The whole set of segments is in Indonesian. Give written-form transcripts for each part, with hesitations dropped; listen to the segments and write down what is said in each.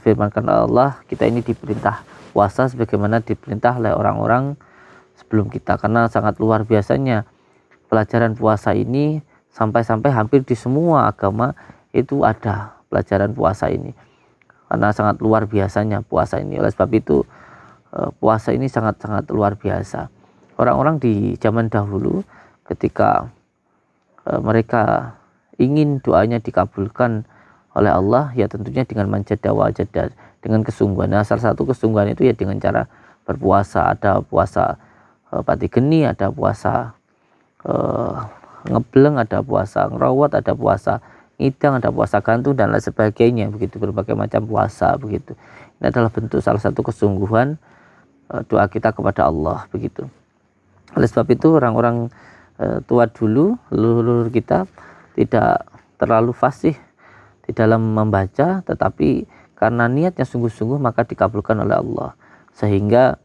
firmankan Allah, kita ini diperintah puasa sebagaimana diperintah oleh orang-orang sebelum kita, karena sangat luar biasanya pelajaran puasa ini, sampai-sampai hampir di semua agama itu ada pelajaran puasa ini, karena sangat luar biasanya puasa ini. Oleh sebab itu puasa ini sangat-sangat luar biasa. Orang-orang di zaman dahulu ketika mereka ingin doanya dikabulkan oleh Allah, ya tentunya dengan manjada wajada, dengan kesungguhan. Nah, salah satu kesungguhan itu ya dengan cara berpuasa. Ada puasa pati geni, ada puasa ngebleng, ada puasa ngerawat, ada puasa ngidang, ada puasa gantung dan lain sebagainya, begitu, berbagai macam puasa begitu. Ini adalah bentuk salah satu kesungguhan doa kita kepada Allah begitu. Oleh sebab itu orang-orang tua dulu, leluhur kita, tidak terlalu fasih di dalam membaca, tetapi karena niatnya sungguh-sungguh maka dikabulkan oleh Allah. Sehingga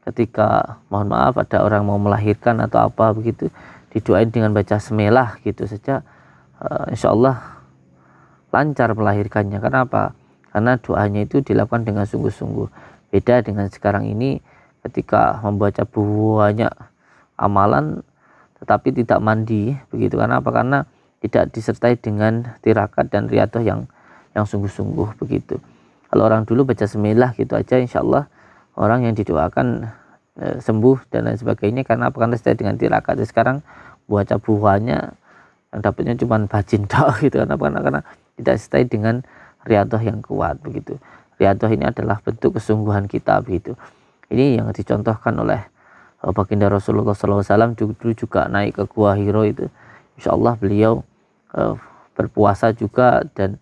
ketika mohon maaf ada orang mau melahirkan atau apa begitu, didoain dengan baca semilah gitu saja, insya Allah lancar melahirkannya. Kenapa? Karena doanya itu dilakukan dengan sungguh-sungguh. Beda dengan sekarang ini ketika membaca banyak amalan tetapi tidak mandi begitu. Karena apa? Karena tidak disertai dengan tirakat dan riyadhah yang sungguh-sungguh begitu. Kalau orang dulu baca semilah gitu aja, insya Allah orang yang didoakan sembuh dan lain sebagainya. Karena apa? Karena disertai dengan tirakat. Sekarang baca buahnya yang dapatnya cuma bajin tok gitu. Karena tidak disertai dengan riyadhah yang kuat begitu. Riyadhah ini adalah bentuk kesungguhan kita begitu. Ini yang dicontohkan oleh baginda Rasulullah SAW. Dulu juga naik ke Gua Hiro itu, insya Allah beliau berpuasa juga dan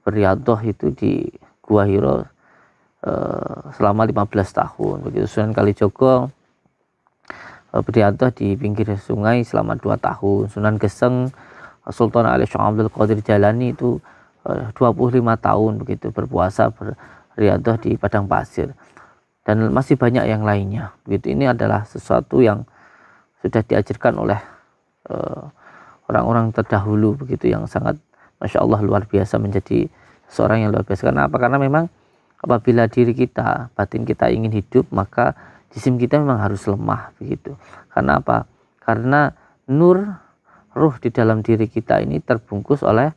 berriyadhah itu di Gua Hiro selama 15 tahun begitu. Sunan Kalijogo berriyadhah di pinggir sungai selama 2 tahun. Sunan Geseng Sultan Ali Syekh Abdul Qadir Jalani itu 25 tahun begitu berpuasa berriyadhah di padang pasir, dan masih banyak yang lainnya begitu. Ini adalah sesuatu yang sudah diajarkan oleh orang-orang terdahulu begitu, yang sangat masya Allah luar biasa, menjadi seorang yang luar biasa. Karena apa? Karena memang apabila diri kita, batin kita ingin hidup, maka jisim kita memang harus lemah begitu. Karena apa? Karena nur ruh di dalam diri kita ini terbungkus oleh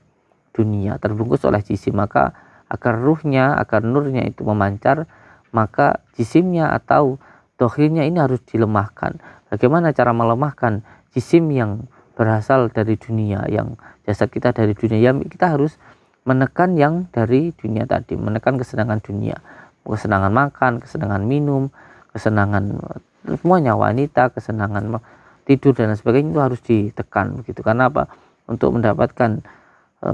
dunia, terbungkus oleh jisim. Maka agar ruhnya, agar nurnya itu memancar, maka jisimnya atau dohirnya ini harus dilemahkan. Bagaimana cara melemahkan jisim yang berasal dari dunia, yang jasad kita dari dunia? Ya, kita harus menekan yang dari dunia tadi, menekan kesenangan dunia, kesenangan makan, kesenangan minum, kesenangan semuanya, wanita, kesenangan tidur dan sebagainya, itu harus ditekan begitu. Karena apa? Untuk mendapatkan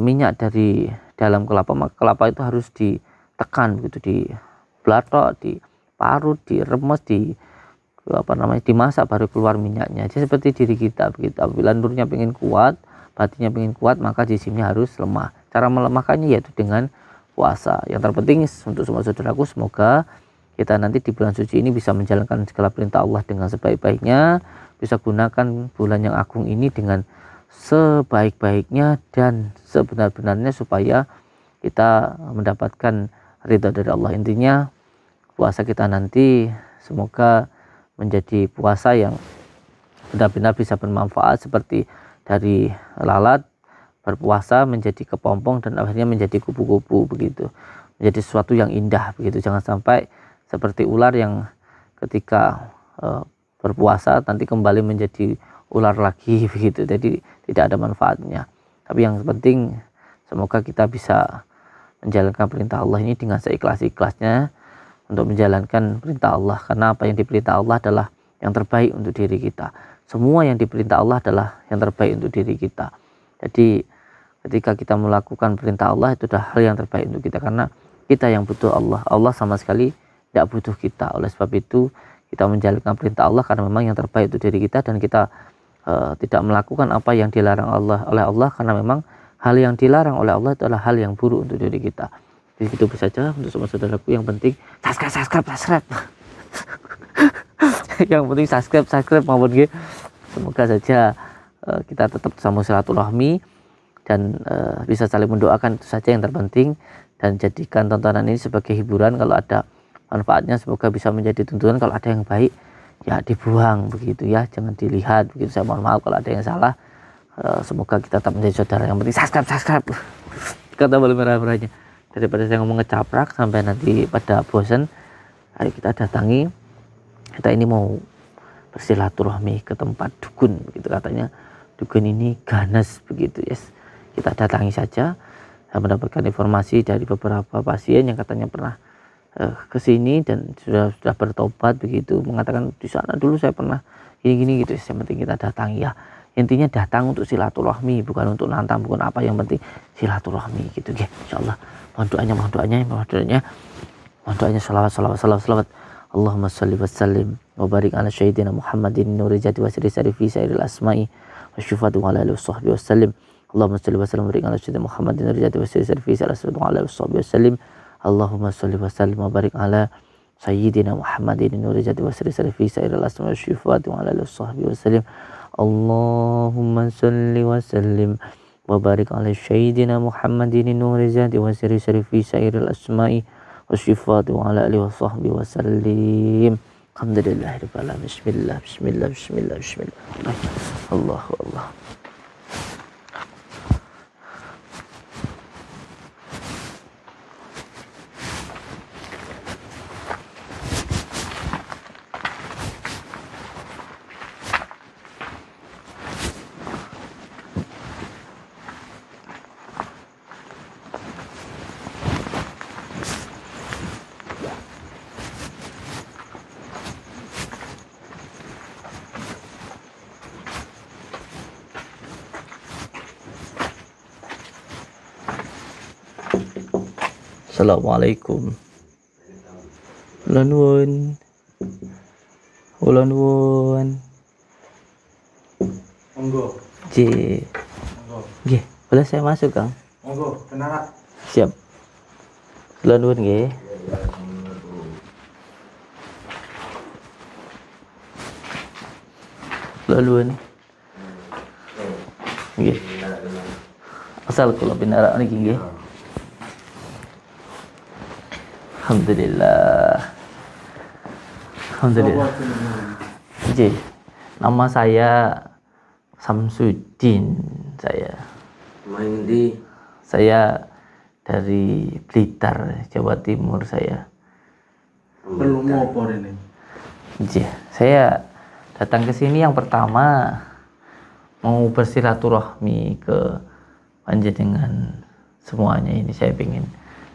minyak dari dalam kelapa, maka kelapa itu harus ditekan begitu, dibelatok, diparut, diremes, dimasak baru keluar minyaknya. Jadi seperti diri kita begitu. Apabila nurnya pengen kuat, batinnya pengen kuat, maka jisimnya harus lemah. Cara melemahkannya yaitu dengan puasa. Yang terpenting untuk semua saudaraku, semoga kita nanti di bulan suci ini bisa menjalankan segala perintah Allah dengan sebaik-baiknya, bisa gunakan bulan yang agung ini dengan sebaik-baiknya dan sebenar-benarnya, supaya kita mendapatkan ridha dari Allah. Intinya puasa kita nanti semoga menjadi puasa yang benar-benar bisa bermanfaat, seperti dari lalat berpuasa menjadi kepompong dan akhirnya menjadi kupu-kupu begitu, menjadi sesuatu yang indah begitu. Jangan sampai seperti ular yang ketika berpuasa nanti kembali menjadi ular lagi begitu, jadi tidak ada manfaatnya. Tapi yang penting semoga kita bisa menjalankan perintah Allah ini dengan seikhlas-ikhlasnya untuk menjalankan perintah Allah, karena apa yang diperintah Allah adalah yang terbaik untuk diri kita. Semua yang diperintah Allah adalah yang terbaik untuk diri kita. Jadi ketika kita melakukan perintah Allah, itu adalah hal yang terbaik untuk kita, karena kita yang butuh Allah. Allah sama sekali tidak butuh kita. Oleh sebab itu kita menjalankan perintah Allah karena memang yang terbaik untuk diri kita, dan kita tidak melakukan apa yang dilarang oleh Allah karena memang hal yang dilarang oleh Allah itu adalah hal yang buruk untuk diri kita. Jadi itu saja untuk semua saudaraku. Yang penting subscribe. Yang penting subscribe maupun gitu. Semoga saja kita tetap sama silaturahmi dan bisa saling mendoakan, itu saja yang terpenting. dan jadikan tontonan ini sebagai hiburan. Kalau ada manfaatnya semoga bisa menjadi tuntunan, kalau ada yang baik ya dibuang begitu ya, jangan dilihat begitu. Saya mohon maaf kalau ada yang salah. Semoga kita tetap menjadi saudara. Yang penting subscribe kata tombol merah-merahnya, daripada saya ngomong ngecaprak sampai nanti pada bosan. Ayo kita datangi, kita ini mau bersilaturahmi ke tempat dukun begitu, katanya dukun ini ganas begitu yes. Kita datangi saja. Saya mendapatkan informasi dari beberapa pasien yang katanya pernah ke sini dan sudah bertobat begitu, mengatakan di sana dulu saya pernah gini gitu. Yang penting kita datangi ya, intinya datang untuk silaturahmi, bukan untuk nantang, bukan apa, yang penting silaturahmi gitu ya. Insyaallah mohon doanya salawat. Allahumma shalli wa sallim wa barik ala sayyidina Muhammadin nuri jati wa sirri sarifi sairil asma'i wa syufatu wa ala alihi wa sahbihi wa sallim. Allahumma shalli wa sallim wa barik ala sayyidina Muhammadin nuri jati wa sirri sarifi sairil asma'i wa ala alihi wa sahbihi wa sallim. Allahumma shalli wa sallim wa barik ala sayyidina Muhammadin nuri jati wa sirri sarifi sairil asma'i wa syufatu wa ala alihi wa sahbihi wa sallim. Allahumma shalli wa sallim wa barik ala sayyidina Muhammadin nuri jati wa sirri sarifi sairil asma'i wasyifati wa ala alihi wa sahbihi wa sallim. Alhamdulillahirabbil alamin. Bismillah. Allahu Allah. Assalamualaikum. Kula nuwun. Monggo. Nggih, boleh saya masuk, Kang? Monggo, benar. Siap. Kula nuwun nggih. Kula nuwun. Nggih. Asal kula binarak niki nggih. Alhamdulillah. Jadi, nama saya Samsudin. Saya dari Blitar, Jawa Timur saya. Belum apa ini? Jadi, saya datang ke sini yang pertama mau bersilaturahmi ke panjenengan semuanya. Ini saya pengen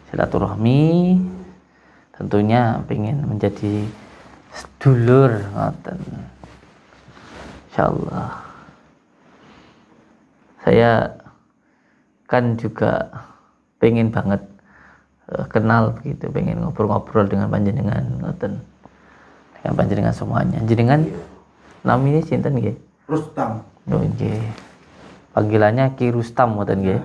silaturahmi, tentunya pengen menjadi sedulur ngoten. Insyaallah. Saya kan juga pengen banget kenal begitu, pengen ngobrol-ngobrol dengan panjenengan ngoten. Dengan panjenengan semuanya. Jenengan namanya sinten nggih? Rustam. Oh nggih. Panggilannya Ki Rustam ngoten nggih.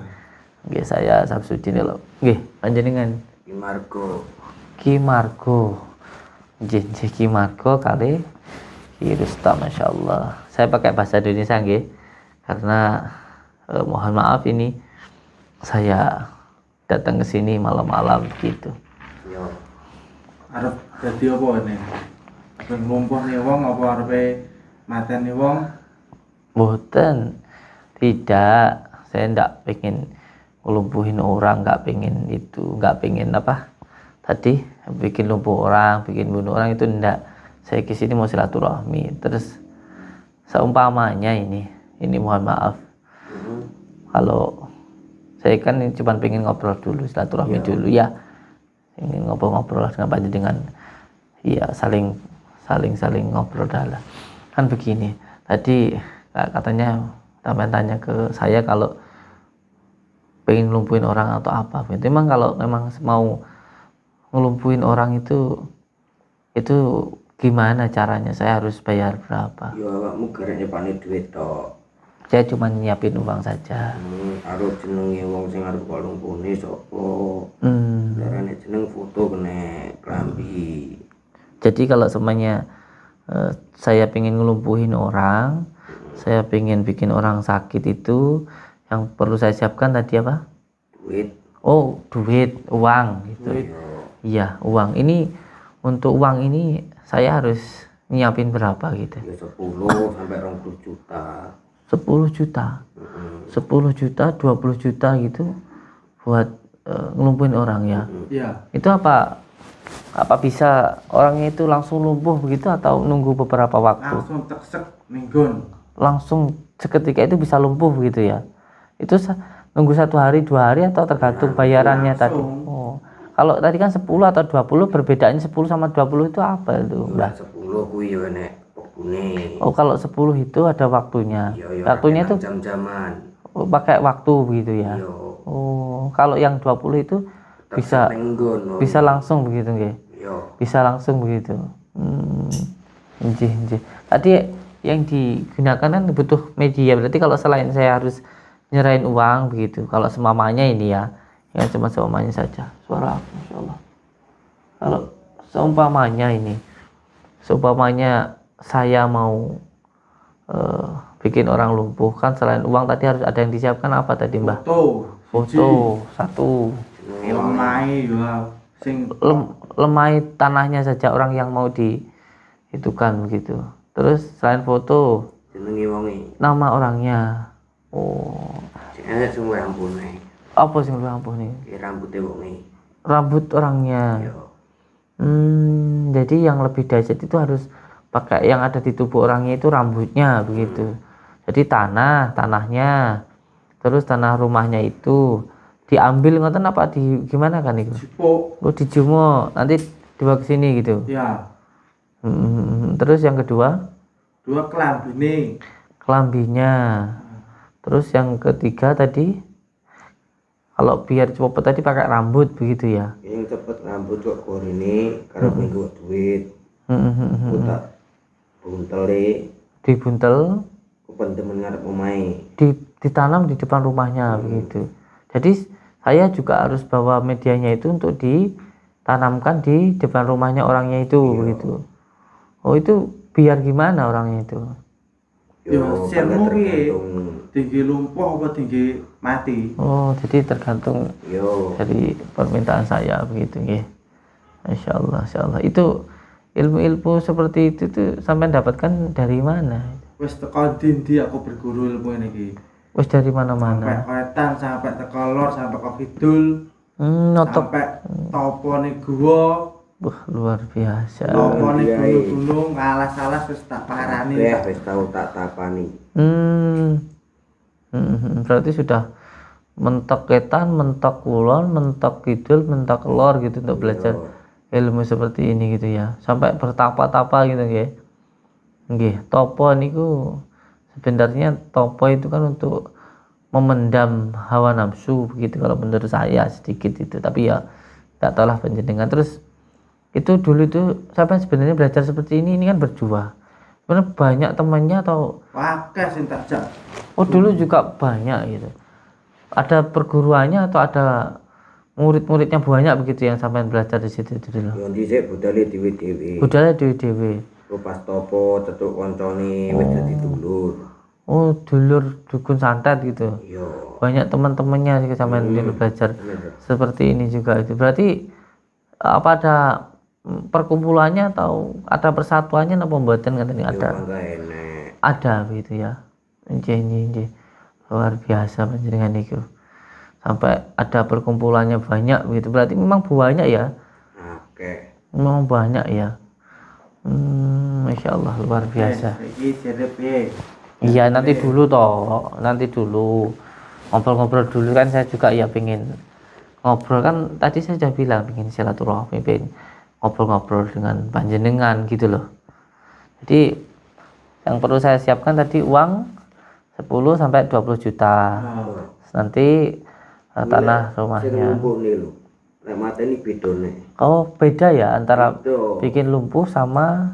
Nggih, saya Samsudin lho. Nggih, panjenengan Ki Margo. Nggih, Ki Margo kali Ki Rustam, masyaallah. Saya pakai bahasa Indonesia nggih. Karena mohon maaf ini saya datang ke sini malam-malam gitu. Yo. Arep dadi apa ini? Ben nglumpukne wong apa arepe mateni wong? Mboten. Tidak, saya ndak pengen ngelumpuhin orang, nggak pengen itu, nggak pengen apa tadi bikin lumpuh orang, bikin bunuh orang, itu ndak. Saya ke sini mau silaturahmi. Terus seumpamanya ini mohon maaf kalau saya kan cuma pengen ngobrol dulu, silaturahmi dulu ya, ingin ngobrol-ngobrol dengan panjenengan, ya saling ngobrol dalam. Kan begini, tadi katanya tanya ke saya kalau pengen ngelumpuhin orang atau apa. Itu memang kalau memang mau ngelumpuhin orang itu gimana caranya? Saya harus bayar berapa? Ya awakmu garek nyepane duit tok. Saya cuma nyiapin uang saja. Arep jenenge wong sing arep kok lumpuhne sapa? Darane jeneng foto kene klambi. Jadi kalau semuanya saya pengen ngelumpuhin orang, saya pengen bikin orang sakit, itu yang perlu saya siapkan tadi apa? Duit. Oh, duit, uang gitu. Duit. Iya, uang. Ini untuk uang ini saya harus nyiapin berapa gitu? Ya 10 sampai 20 juta. 10 juta. 10 juta, 20 juta gitu buat ngelumpuhin orang ya. Iya. Itu apa bisa orangnya itu langsung lumpuh begitu atau nunggu beberapa waktu? Langsung teksek minggon. Langsung seketika itu bisa lumpuh begitu ya? Itu nunggu 1 hari 2 hari atau tergantung bayarannya tadi? langsung. Oh, kalau tadi kan 10 atau 20, perbedaannya 10 sama 20 itu apa itu? Lah 10 kuwi yo nek wektune. Oh, kalau 10 itu ada waktunya. Yo Waktunya itu jam-jaman. pakai waktu begitu ya. Yo. Oh, kalau yang 20 itu bisa Tenggon. bisa langsung begitu nggih. Yo. Bisa langsung begitu. Nggih. Tadi yang digunakan kan butuh media. Berarti kalau selain saya harus nyerahin uang begitu. Kalau semamanya ini ya cuma seumpamanya saja. Suara aku, Masya Allah. Kalau seumpamanya saya mau bikin orang lumpuh kan selain uang tadi harus ada yang disiapkan apa tadi Mbah? Foto satu. Lemai ya. Sing Lemai tanahnya saja orang yang mau dihitukan begitu. Terus selain foto, Jenenge wonge. nama orangnya. Oh, Jenenge semua ampune. apa sih lu ampuh nih? Ki rambute wonge. Rambut orangnya. Yo. Jadi yang lebih dahsyat itu harus pakai yang ada di tubuh orangnya itu rambutnya begitu. Jadi tanahnya, terus tanah rumahnya itu diambil ngoten apa gimana kan itu? sipuk. Lu dijumo nanti dibawa ke sini gitu. Ya. Terus yang kedua 2 kelambine. kelambinya. Terus yang ketiga tadi kalau biar cepet tadi pakai rambut begitu ya. Yang cepet rambut kok gorine karep minggu duit. Utak buntele Dibuntel, kependemen ngarep omahe. ditanam di depan rumahnya begitu. Jadi saya juga harus bawa medianya itu untuk ditanamkan di depan rumahnya orangnya itu begitu. Oh, itu biar gimana orangnya itu? Yo sirmu piye? tergantung. Tinggi lumpuh apa tinggi mati? Oh, jadi tergantung Yo. dari permintaan saya begitu nggih. Masya Allah. Itu ilmu-ilmu seperti itu tuh sampai dapatkan dari mana? Wis teko ndi aku berguru ilmu ini iki. Wis dari Sampai mana-mana. wetan, sampai teko lor, sampai ke kidul, Notok. sampai topone guwa, Wah, luar biasa. topone Iya, gunung-gunung, alas-alas wis tak parani. Ya wis tau tak tapani. Berarti sudah mentok wetan, mentok kulon, mentok kidul, mentok lor gitu untuk belajar ilmu seperti ini gitu ya. Sampai bertapa-tapa gitu nggih. Nggih, topo niku sebenarnya topo itu kan untuk memendam hawa nafsu begitu kalau menurut saya sedikit itu. Tapi ya enggak tahu lah panjenengan. Terus itu dulu itu sampai sebenarnya belajar seperti ini kan berjuang. Sebenarnya banyak temannya atau Akeh sing tak jak. oh dulu juga banyak gitu. Ada perguruannya atau ada murid-muridnya banyak begitu yang sampai belajar di situ itu dulu. Yo dhisik budale dhewe-dhewe. Budaya dewe-dewe. Pas topo cecuk koncone wis dadi dulur. Oh, dulur dukun santet gitu. Yo. Banyak teman-temannya sih sampai dulu belajar seperti ini juga itu. Berarti apa ada perkumpulannya atau ada persatuannya apa pembuatan kan ini ada? Mangga enek. Ada gitu ya. Nggih. Luar biasa panjenengan itu. Sampai ada perkumpulannya banyak begitu. Berarti memang banyak ya. Oke. Memang banyak ya. Masya Allah luar biasa. Iki jere piye? Iya nanti dulu ngobrol-ngobrol dulu kan saya juga ya pengen ngobrol kan tadi saya sudah bilang pengen silaturahmi pengen ngobrol-ngobrol dengan panjenengan gitu loh. Jadi yang perlu saya siapkan tadi uang 10 sampai 20 juta. Nanti tanah Sing rumahnya. lumpuh nih lho. Nek mateni bedone. Oh beda ya antara Beda. bikin lumpuh sama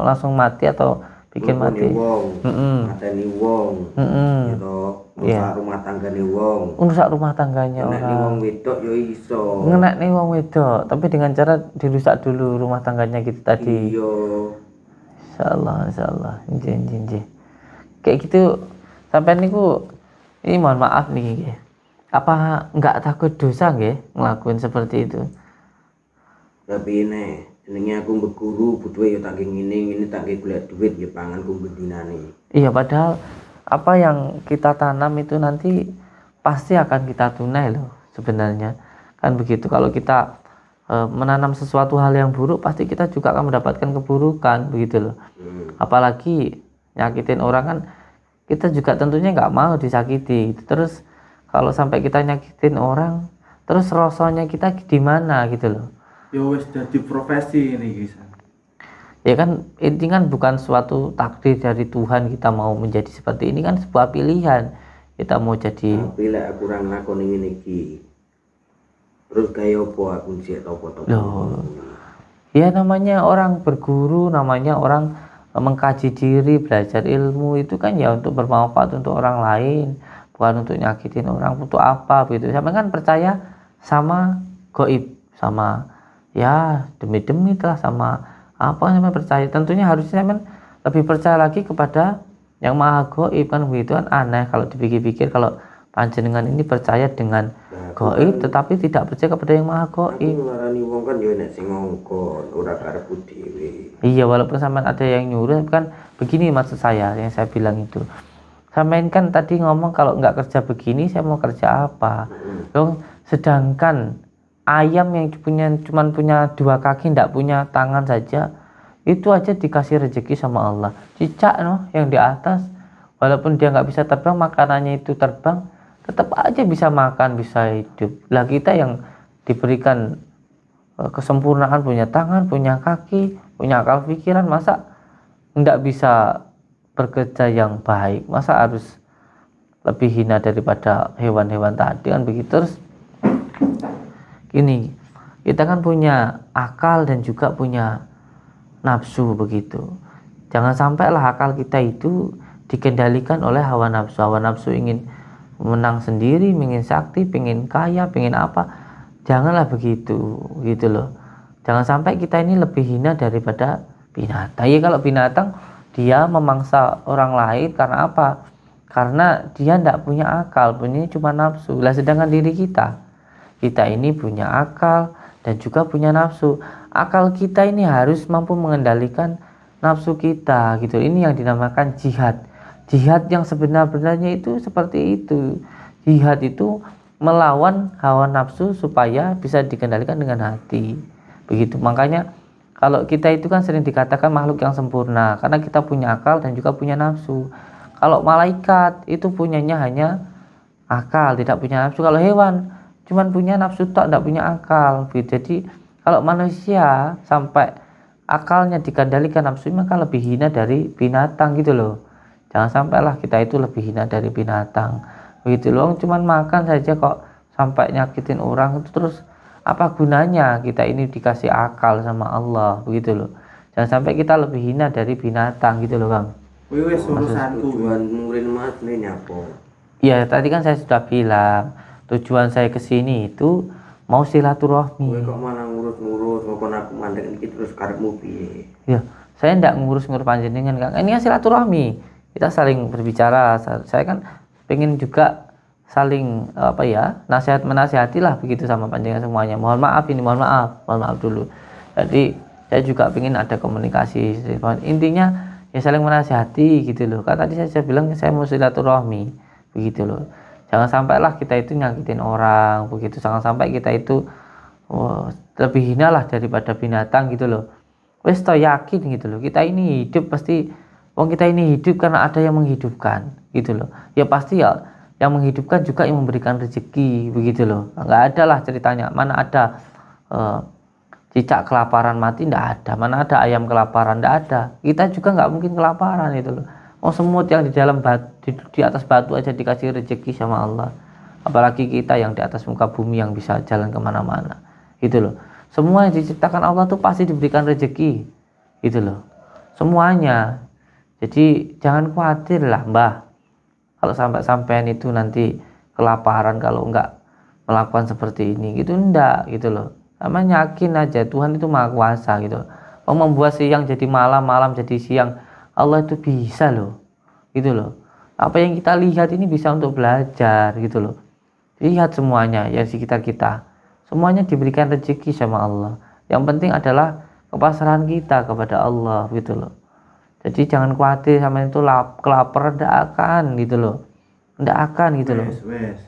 langsung mati atau bikin mati. Mateni wong. Ya toh, rusak rumah tanggane wong. Rusak rumah tangganya Nek ni orang. wong wedok yo iso. Ngenek nih wong wedok, tapi dengan cara dirusak dulu rumah tangganya gitu tadi. Iya. Insyaallah. Nggih. Kayak gitu sampai niku ini mohon maaf nih nggih. Apa nggak takut dosa nggih ngelakuin seperti itu? Tapi ini jenenge aku berguru butuh ya tak ngene tak golek duit ya pangan ku bendinane. Iya, padahal apa yang kita tanam itu nanti pasti akan kita tunai loh sebenarnya. Kan begitu, kalau kita menanam sesuatu hal yang buruk pasti kita juga akan mendapatkan keburukan begitu loh. Apalagi nyakitin orang kan kita juga tentunya nggak mau disakiti. Terus kalau sampai kita nyakitin orang, terus rasanya kita di mana gitu loh. Ya wis dadi profesi ini guys. Ya kan ini kan bukan suatu takdir dari Tuhan kita mau menjadi seperti ini, kan sebuah pilihan kita mau jadi. Tapi lek aku kurang lakoni ngene iki. Terus kaya apa aku sik topo-topo. Loh. Ya namanya orang berguru, namanya orang mengkaji diri, belajar ilmu itu kan ya untuk bermanfaat untuk orang lain, bukan untuk nyakitin orang, untuk apa begitu. Sampai kan percaya sama gaib, sama ya demi-demi lah, sama apa namanya percaya. Tentunya harusnya kan lebih percaya lagi kepada yang maha gaib, kan begitu. Kan aneh kalau dipikir-pikir, kalau panjenengan ini percaya dengan gaib tetapi tidak percaya kepada yang maha gaib. Ngarani wong kan ya nek sing ngongkon ora karepku dhewe. Iya, walaupun sampean ada yang nyuruh, kan begini maksud saya yang saya bilang itu. Sampean kan tadi ngomong kalau nggak kerja begini saya mau kerja apa? Dong, sedangkan ayam yang cuman punya 2 kaki, nggak punya tangan saja, itu aja dikasih rezeki sama Allah. Cicak noh yang di atas, walaupun dia nggak bisa terbang, makanannya itu terbang, tetap aja bisa makan, bisa hidup. Lah kita yang diberikan kesempurnaan, punya tangan, punya kaki, punya akal pikiran, masa nggak bisa bekerja yang baik? Masa harus lebih hina daripada hewan-hewan tadi, kan begitu. Terus gini, kita kan punya akal dan juga punya nafsu begitu. Jangan sampailah akal kita itu dikendalikan oleh hawa nafsu. Hawa nafsu ingin menang sendiri, ingin sakti, ingin kaya, ingin apa. Janganlah begitu, gitu loh. Jangan sampai kita ini lebih hina daripada binatang. Ya kalau binatang dia memangsa orang lain karena apa? Karena dia tidak punya akal, punya cuma nafsu. Lah sedangkan diri kita ini punya akal dan juga punya nafsu. Akal kita ini harus mampu mengendalikan nafsu kita, gitu. Ini yang dinamakan jihad. Jihad yang sebenar-benarnya itu seperti itu. Jihad itu melawan hawa nafsu supaya bisa dikendalikan dengan hati. Begitu. Makanya kalau kita itu kan sering dikatakan makhluk yang sempurna karena kita punya akal dan juga punya nafsu. Kalau malaikat itu punyanya hanya akal, tidak punya nafsu. Kalau hewan cuman punya nafsu tak, tidak punya akal. Jadi kalau manusia sampai akalnya dikendalikan nafsu, maka lebih hina dari binatang, gitu loh. Jangan sampailah kita itu lebih hina dari binatang. Begitu loh, cuman makan saja kok sampai nyakitin orang, itu terus apa gunanya kita ini dikasih akal sama Allah, begitu loh. Jangan sampai kita lebih hina dari binatang, gitu loh Bang. Wis urusanku. Tujuan murid mas ini nyapo? Iya, tadi kan saya sudah bilang tujuan saya kesini itu mau silaturahmi. Kowe kok malah ngurus-ngurus ngokon aku mandek iki terus karepmu piye? Ya, saya tidak ngurus-ngurus panjenengan Kang. Ini kan silaturahmi. Kita saling berbicara. Saya kan pengen juga saling nasihat menasihati lah begitu sama panjenengan semuanya. Mohon maaf dulu. Jadi saya juga pengen ada komunikasi. Intinya ya saling menasihati gitu loh. Kan tadi saya bilang saya mau silaturahmi begitu loh. Jangan sampailah kita itu nyakitin orang begitu. Jangan sampai kita itu lebih hina lah daripada binatang gitu loh. Wes toh yakin gitu loh. Kita ini hidup pasti, kita ini hidup karena ada yang menghidupkan gitu loh. Ya pasti ya yang menghidupkan juga yang memberikan rezeki begitu loh. Enggak ada lah ceritanya. Mana ada cicak kelaparan mati, enggak ada. Mana ada ayam kelaparan, enggak ada. Kita juga enggak mungkin kelaparan itu loh. Semut yang di dalam batu, di atas batu aja dikasih rezeki sama Allah. Apalagi kita yang di atas muka bumi yang bisa jalan kemana-mana. Gitu loh. Semua yang diciptakan Allah tuh pasti diberikan rezeki. Gitu loh. Semuanya. Jadi jangan khawatir lah Mbah. Kalau sampai-sampean itu nanti kelaparan kalau enggak melakukan seperti ini. Gitu enggak. Gitu loh. Sama yakin aja Tuhan itu maha kuasa gitu. Membuat siang jadi malam, malam jadi siang. Allah itu bisa loh, gitu loh. Apa yang kita lihat ini bisa untuk belajar, gitu loh. lihat semuanya yang di sekitar kita, semuanya diberikan rezeki sama Allah. Yang penting adalah kepasrahan kita kepada Allah gitu loh. Jadi jangan khawatir sama itu kelaparan, ndak akan gitu loh, ndak akan gitu loh. Wes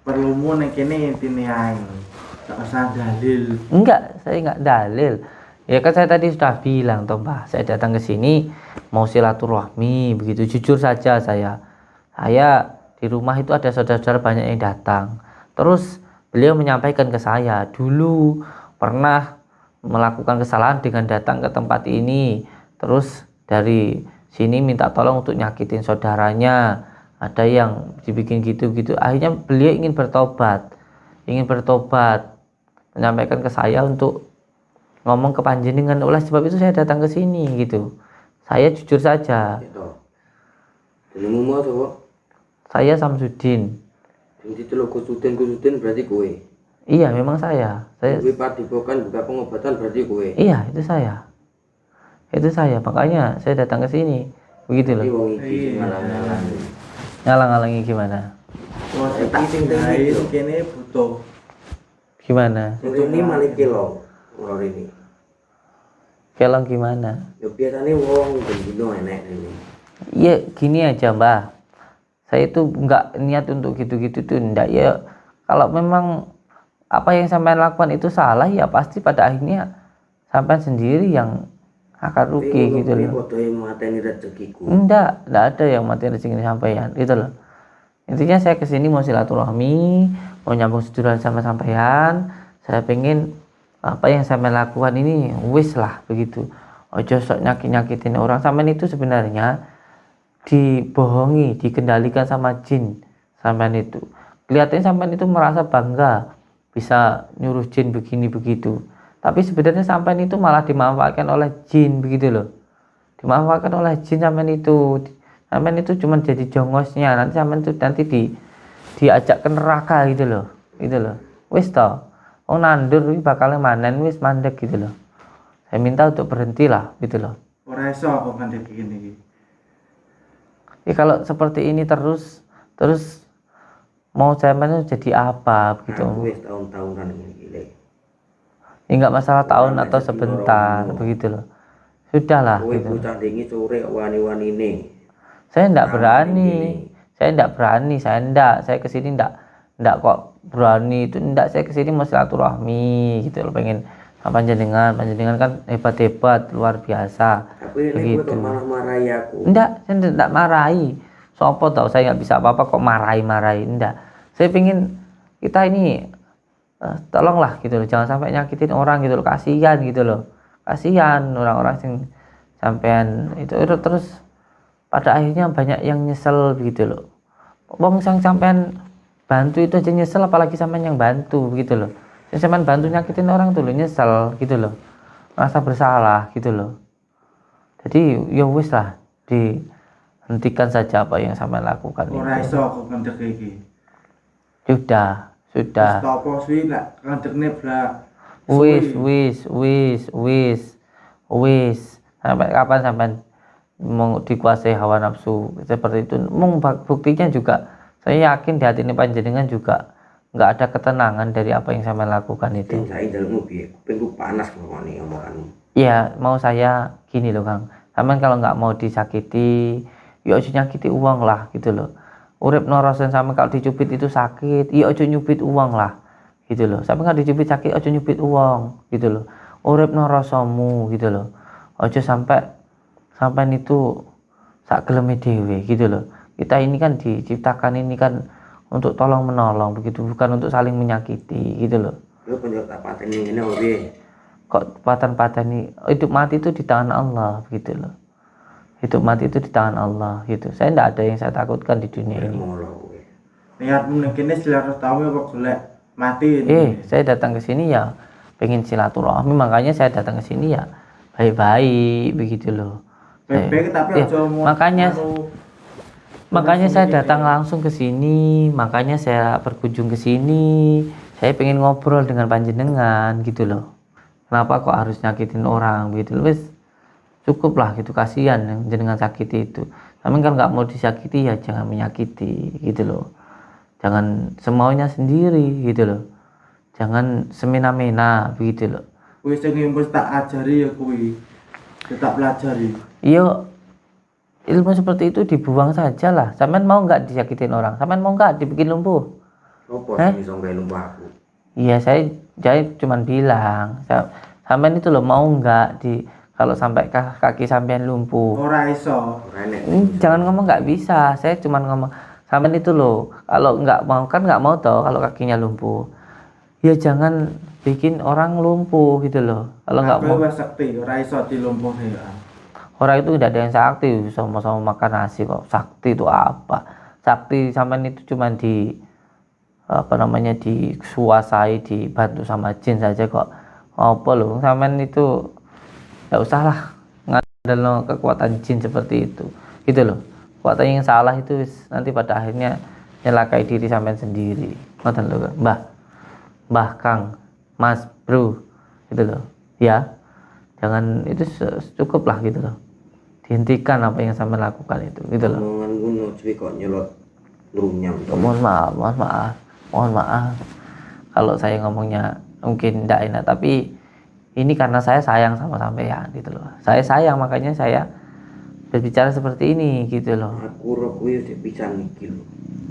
perlumu nek kene intine ae gak usah dalil. Enggak, saya enggak dalil. Ya kan saya tadi sudah bilang toh Mbah, saya datang ke sini mau silaturahmi, begitu jujur saja saya. Saya di rumah itu ada saudara-saudara banyak yang datang. Terus beliau menyampaikan ke saya, dulu pernah melakukan kesalahan dengan datang ke tempat ini. Terus dari sini minta tolong untuk nyakitin saudaranya. Ada yang dibikin gitu-gitu. Akhirnya beliau ingin bertobat, menyampaikan ke saya untuk ngomong ke panjenengan. Oleh sebab itu saya datang ke sini gitu. Saya jujur saja. Gitu. Jenengmu mau tuh? Saya Samsudin. Sing diteluk Kusudin berarti kowe. Iya, memang saya. Kowe padepokan buka pengobatan berarti kowe. Iya, itu saya. Itu saya. Makanya saya datang ke sini. Begitu loh. Iki wong iki sing ngalang-ngalang. Ngalang-ngalangi gimana? Wah, Tak sing lain teknik. kene butuh. Gimana? Ini malah kilo lor ini. Kelong gimana? Ya biasanya wong bendino enek ini. Iya, gini aja Mbah. Saya itu nggak niat untuk gitu-gitu tuh, enggak ya. Kalau memang apa yang sampean lakukan itu salah, ya pasti pada akhirnya sampean sendiri yang akan rugi gitu loh. Podoke mateni rezekiku. Enggak ada yang mati rezeki sampean gitu loh. Intinya saya kesini mau silaturahmi, mau nyambung sedulur sama sampean. Saya pengen apa yang sampean lakukan ini wis lah begitu. Ojo sok nyakitin orang. Sampean itu sebenarnya dibohongi, dikendalikan sama jin. Sampean itu kelihatannya sampean itu merasa bangga bisa nyuruh jin begini begitu, tapi sebenarnya sampean itu malah dimanfaatkan oleh jin begitu loh. Dimanfaatkan oleh jin. Sampean itu cuma jadi jongosnya. Nanti sampean itu diajak ke neraka gitu loh. Wis toh, nandur bakal manen wis mandek gitu loh. Saya minta untuk berhentilah gitu loh. Ora iso kok mandek gini iki. Ya kalau seperti ini terus mau sampean jadi apa begitu. Wis tahun-tahunan iki. Ya enggak masalah tahun atau sebentar begitu loh. Sudahlah Kowe gitu. bocah dingi sore wani-wanine. Saya enggak berani. Saya kesini enggak kok berani itu enggak. Saya kesini mau silaturahmi gitu loh, pengen panjenengan kan hebat-hebat luar biasa. Tapi ini begitu. kok malah marahi aku. Enggak, saya enggak marahi. Sopo tahu saya enggak bisa apa-apa kok marahi. Enggak. Saya pengen kita ini tolonglah gitu loh, jangan sampai nyakitin orang gitu loh, kasihan gitu loh. Kasihan orang-orang yang sampean itu terus pada akhirnya banyak yang nyesel begitu loh. Wong sang sampean bantu itu aja nyesel, apalagi sampean yang bantu begitu loh. Yang sampean bantu nyakitin orang tuh loh nyesel gitu loh. Merasa bersalah gitu loh. Jadi ya wis lah, dihentikan saja apa yang sampean lakukan Ora itu. iso kok mandek iki. Sudah. Stop sih lah mandekne bla. Wis. Sampai kapan sampean mau dikuasai hawa nafsu seperti itu? Buktinya juga saya yakin di hati ini panjenengan juga nggak ada ketenangan dari apa yang sampean lakukan itu. Saya dalammu piye? Kupingku panas ngomongane omonganmu. Ya mau saya gini loh Kang, sampean kalau nggak mau disakiti, ya ojo nyakiti uang lah gitu loh. Urip norosen sampe kalau dicubit itu sakit, ya ojo nyubit uang lah gitu loh. Sampe kalau dicubit sakit, ojo nyubit uang gitu loh. Urip norosomu gitu loh. Ojo sampai itu sak geleme dhewe gitu loh. Kita ini kan diciptakan ini kan untuk tolong menolong begitu, bukan untuk saling menyakiti gitu loh. Yo penjok tak pateni ngene opo piye? Kok pateni hidup mati itu di tangan Allah begitu loh. Hidup mati itu di tangan Allah gitu. Saya tidak ada yang saya takutkan di dunia ini. Niatmu ning kene silaturahmi apa golek mati ini? Saya datang ke sini ya pengen silaturahmi, makanya saya datang ke sini ya baik-baik begitu loh. Baik-baik tapi aja mau makanya saya datang langsung ke sini, makanya saya berkunjung ke sini. Saya pengen ngobrol dengan panjenengan gitu loh. Kenapa kok harus nyakitin orang begitu loh? Wes cukup lah gitu, kasihan yang jenengan sakiti itu. Tapi kalau nggak mau disakiti ya jangan menyakiti gitu loh. jangan semaunya sendiri gitu loh, jangan semena-mena begitu loh. Wis sing wis tak ajari ya kuwi. Tak pelajari. Iya, ilmu seperti itu dibuang saja lah. Sampean mau nggak disakitin orang? Sampean mau nggak dibikin lumpuh? Apa sing iso gawe lumpuh aku? Iya, saya cuma bilang, sampean itu loh mau nggak kalau sampai kaki sampean lumpuh? Ora iso. Ora enek. Jangan ngomong nggak bisa. Saya cuma ngomong sampean itu loh, kalau nggak mau kan nggak mau toh kalau kakinya lumpuh. Ya jangan bikin orang lumpuh gitu loh. Kalau nggak mau. Wis sakti, ora iso dilumpuhi ya. Orang itu tidak ada yang sakti, sama-sama makan nasi kok. Sakti itu apa? Sakti sampean itu cuma disuasai, dibantu sama jin saja kok. Apa loh, sampean itu nggak usah lah ngandalno kekuatan jin seperti itu. Gitu loh. Kekuatan yang salah itu nanti pada akhirnya nyelakai diri sampean sendiri. Ngoten lho, Mbah Kang, Mas, Bro. Gitu loh. Ya. Jangan itu cukup lah gitu loh. Dihentikan apa yang sampean lakukan itu, gitu loh. Omongan ngono cuy kok nyelot lunyam. Mohon maaf. Kalau saya ngomongnya mungkin tidak enak, tapi ini karena saya sayang sama sampean gitu loh. Saya sayang, makanya saya berbicara seperti ini gitu loh. Aku ro kuwi wis pisan iki lho.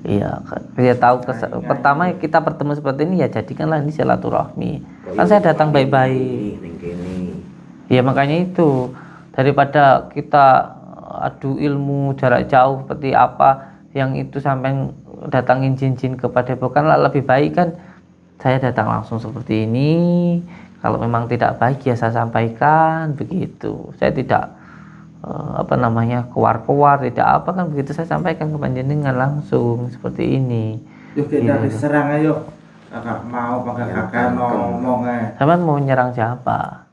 Iya, saya tahu pertama kita bertemu seperti ini ya jadikanlah ini silaturahmi. Kan saya datang baik-baik. Ning kene. Ya makanya itu, daripada kita adu ilmu jarak jauh seperti apa yang itu sampai datangin jin-jin kepada bukanlah lebih baik kan saya datang langsung seperti ini. Kalau memang tidak baik ya saya sampaikan begitu. Saya tidak keluar-keluar, tidak apa kan begitu, saya sampaikan ke panjenengan langsung seperti ini. Yuk kita diserang ayo. Kakak mau pakai kakak ngomong Sampean mau nyerang siapa?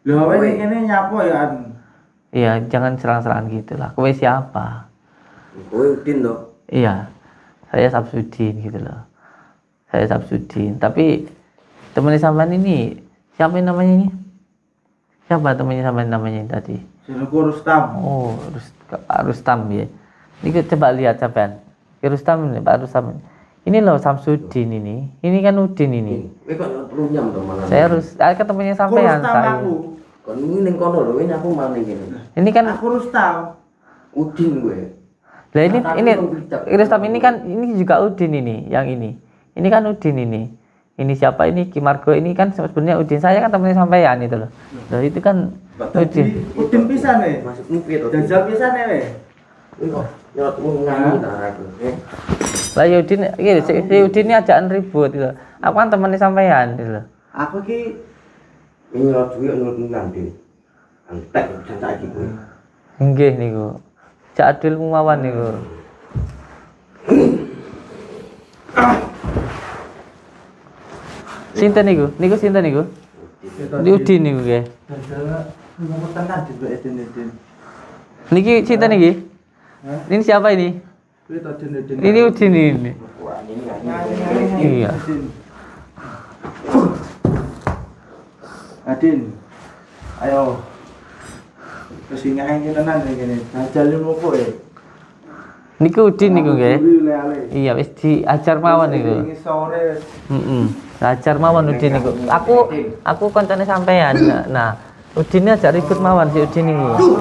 Lho ini nyapo ya an. Iya, jangan serang-serang gitu lah. Kowe siapa? Kowe Udin to? Iya, saya Samsudin gitu loh. Saya Samsudin. Tapi temannya sampean ini siapa yang namanya ini? Siapa temannya sampean namanya tadi? Jenengku Rustam. Oh, Rustam ya. Ini coba lihat sampean. Rustam ini, Pak Rustam. Ini loh Samsudin ini. Ini kan Udin ini. Kowe kok lunyam to malah. Saya ketemunya sampean saya. Kon wingi ning kono lho, wingi aku malah ning kene. Ini kan Aku Rustam. Udin kowe. lah ini Rustam ini kan ini juga Udin ini, yang ini. Ini kan Udin ini. Ini siapa ini? Ki Margo ini kan sebenarnya Udin. Saya kan temannya sampean itu loh. Loh itu kan Udin. Udin pisan nih. Maksudmu piye to? Jajal pisan nih. Kowe kok nyelot wong ngani ta aku. Lah ya Udin, iya si Udin ini ajakan ribut gitu. Aku kan temannya sampean gitu loh. Aku ki Nyelot duit nyelot nang Din. Antek jan saiki kowe. Nggih niku. Cak adilmu mawon niku. Sinten niku? Niku sinten niku? Di Udin niku nggih. jajal ngomong tenan juga Udin. Niki sinten niki? Ini siapa ini? Kuwi to Udin. Ini Udin ini. Wah, ini Iya. Adin. Ayo. Terus ngain tenan ngene. Jajal ilmu kowe. Niku Udin niku nggih. Le-ale. Iya wis diajar mawon niku. Ini sore. Heeh. Ajar mawon Udin niku. Aku koncone sampean. Nah, Udin ini ajak ribut mawon si Udin niku.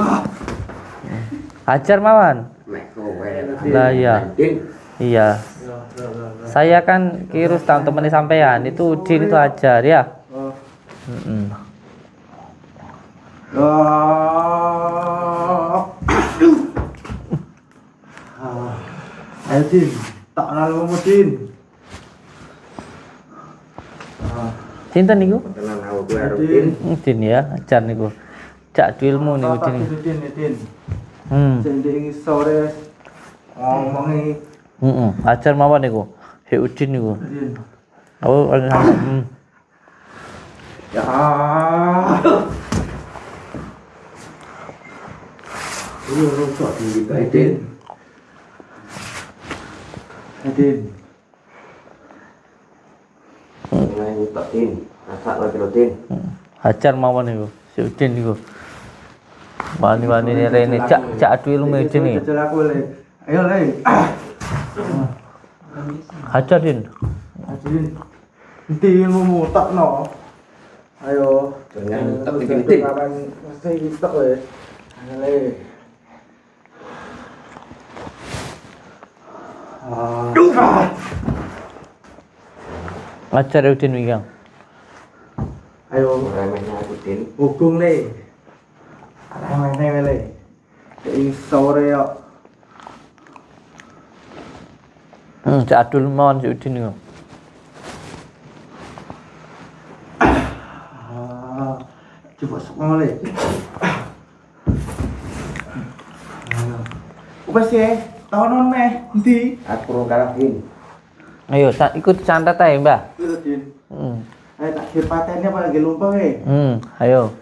Ajar mawon. mek kowe. Lah iya. Iya. Saya kan Ki Rustam temennya sampean, itu Udin itu ajar ya. Oh. Heeh. Ayo Din, tak kenal kamu Din. Sinten niku? Tenan aku kowe arep Din. Udin ya, ajar niku. Cak ilmu niku Udin. Din. Sendiri sore ngomongi Heeh, ajar mawon niku. Si Udin niku. Din. Oh, sama. Ya. Ini rokok tinggi kae Din. Din. Nang tak Din. Masak lagi lho Din. Ajar mawon niku. Si Udin niku. Wani-wani rene cak adu ilmu Udin iki. Jajal aku le. Ayo le. Hajar Din. Adin. Nanti ilmu tak no. Ayo. Jangan tak dikit. Mesti tak ya. Ale. Hajar Udin Wigang. Ayo. Remehnya aku Din. Hukum le. Remeh le. Ini sore ya. Cak Adul mohon si Udin niku. Coba sok le. Upes ya. Tahun meh. Nanti. Aku rong kalah Din. Ayo ikut santet ae, Mbah. Din. Hmm. Ayo tak kira patennya apa lagi lupa ya. Ayo.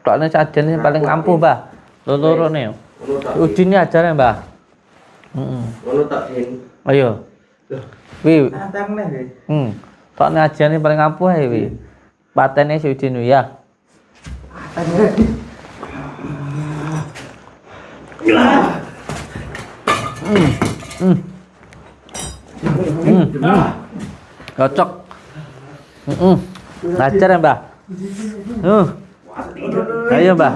Soalnya sajen yang paling ampuh, Mbah. Loro nih. Udin ini ajar ya, Mbah. Ngono tak Din. Ayo. Wi. Tantang nih. Soalnya ajar ini paling ampuh ya, Wi. Patennya si Udin wi, ya. Cocok. Ajar ya, Mbah. Ayo, Mbah.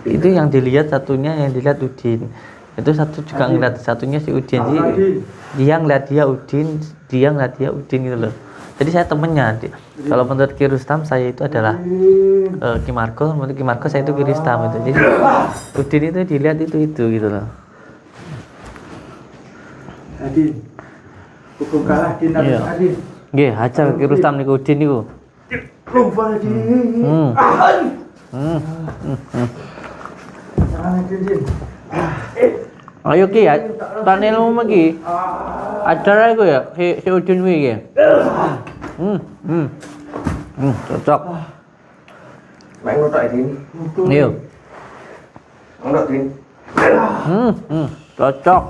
Itu yang dilihat satunya, yang dilihat Udin. Itu satu juga ngeliat, satunya si Udin. Jadi dia ngeliat dia Udin, dia ngeliat dia Udin gitu loh. Jadi saya temennya. Kalau menurut Ki Rustam saya itu adalah Ki Marco, menurut Ki Marco saya itu Ki Rustam itu. Jadi Udin itu dilihat itu gitu loh. Adin. Hukum kalah Din Adin. Nggih, hajar Ki Rustam niku Udin niku. Lupa Adin. Jangan Adin. Ayo Ki, tak ilmu iki. Ajar iku ya, si Udin kuwi iki. Cocok. Mek ngono tak Din. Ayo. Ngono Din. Cocok.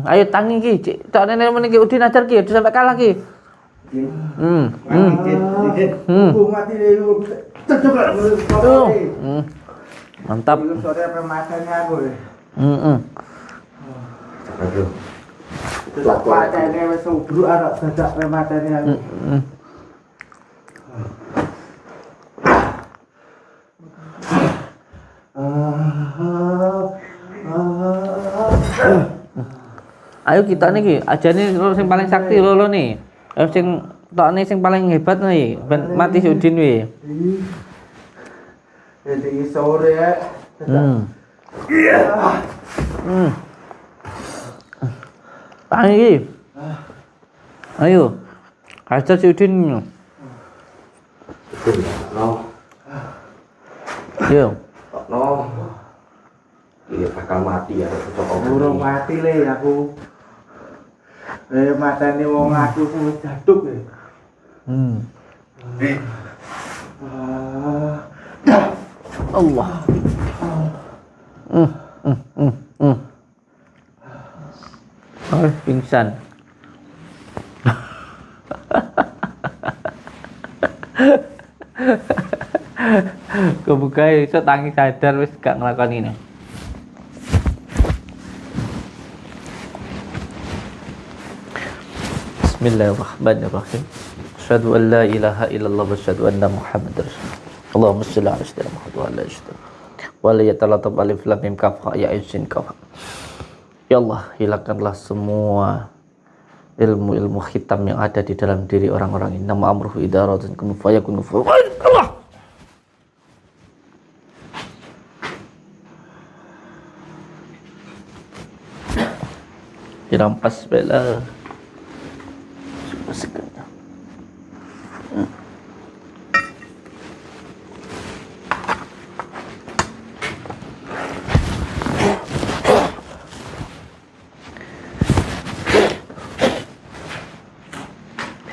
Ayo tangi Ki, tak ilmu iki Udin ajar Ki, udah sampai kalah Ki. Din. Din. Hukum mati lu. Cocok lah. Mantap. Lu sore apa matanya aku. Aduh. Terus patene wis ubruk arek dadak matanya aku. Ayo kita niki ajane sing paling sakti lho nih. Sing tokne sing paling hebat nih, ben mati si Udin wi. Jadi sore ya. Tangi iki. Ayo. Hajar si Udin. No. Yo. No. Iya bakal mati ya cocok. Burung mati le aku. Matane wong aku wis jaduk ya. Allah. Pingsan. Kebuka iso tangi sadar wis gak nglakoni ini. Bismillahirrahmanirrahim. Asyhadu an la ilaha illallah wa asyhadu anna Muhammadar Rasulullah. Allahumma shalli ala sayyidina Muhammad wa ala alihi wa la yatalatab alif lam mim kaf ya ayin kaf. Ya Allah, hilangkanlah semua ilmu-ilmu hitam yang ada di dalam diri orang-orang ini. Nama amruhu idaratun kun fayakun Allah. Dirampas bela. Sekarang.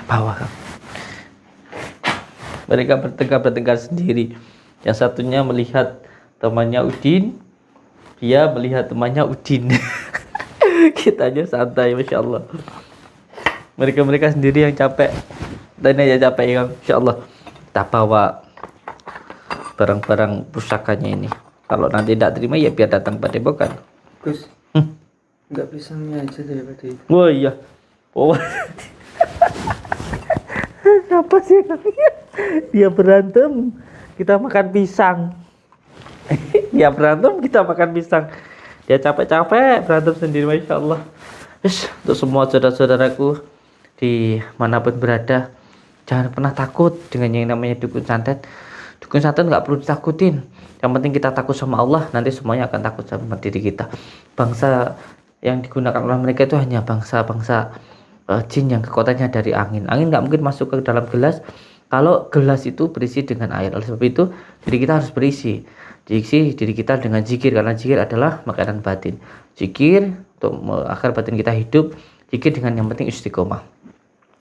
Bawah. Mereka bertengkar sendiri. Yang satunya melihat temannya Udin, dia melihat temannya Udin. Kita aja santai, masya Allah. Mereka sendiri yang capek, dan aja capek ya, masya Allah. Kita bawa barang-barang pusakanya ini. Kalau nanti tidak terima ya biar datang pada bukan. Gus, nggak pisangnya aja daripada itu. Oh iya. Oh. Siapa sih? Dia berantem, kita makan pisang. Dia berantem, kita makan pisang. Dia capek-capek berantem sendiri, masya Allah. Yes, untuk semua saudara-saudaraku dimanapun berada, jangan pernah takut dengan yang namanya dukun santet. Dukun santet nggak perlu ditakutin. Yang penting kita takut sama Allah, nanti semuanya akan takut sama diri kita. Bangsa yang digunakan oleh mereka itu hanya bangsa-bangsa jin yang kekuatannya dari angin. Angin nggak mungkin masuk ke dalam gelas kalau gelas itu berisi dengan air. Oleh sebab itu diri kita harus berisi diri kita dengan zikir, karena zikir adalah makanan batin. Zikir untuk agar batin kita hidup. Zikir dengan yang penting istiqomah.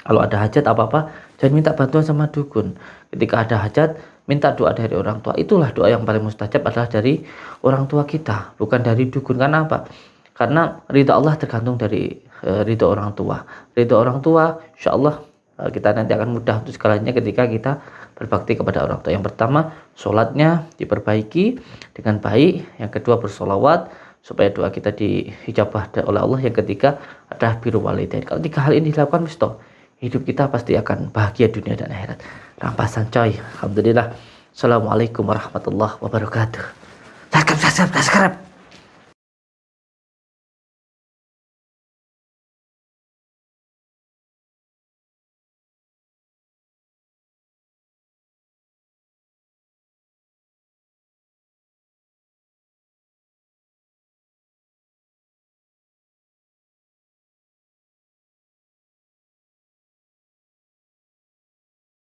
Kalau ada hajat apa-apa, jangan minta bantuan sama dukun. Ketika ada hajat, minta doa dari orang tua. Itulah doa yang paling mustajab adalah dari orang tua kita, bukan dari dukun. Karena apa? Karena ridha Allah tergantung dari ridha orang tua. Ridha orang tua, insya Allah kita nanti akan mudah untuk segalanya ketika kita berbakti kepada orang tua. Yang pertama, sholatnya diperbaiki dengan baik. Yang kedua, bersolawat supaya doa kita diijabah oleh Allah. Yang ketiga adalah biru walidain. Kalau 3 hal ini dilakukan, hidup kita pasti akan bahagia dunia dan akhirat. Rampasan coy. Alhamdulillah. Assalamualaikum warahmatullahi wabarakatuh. Subscribe.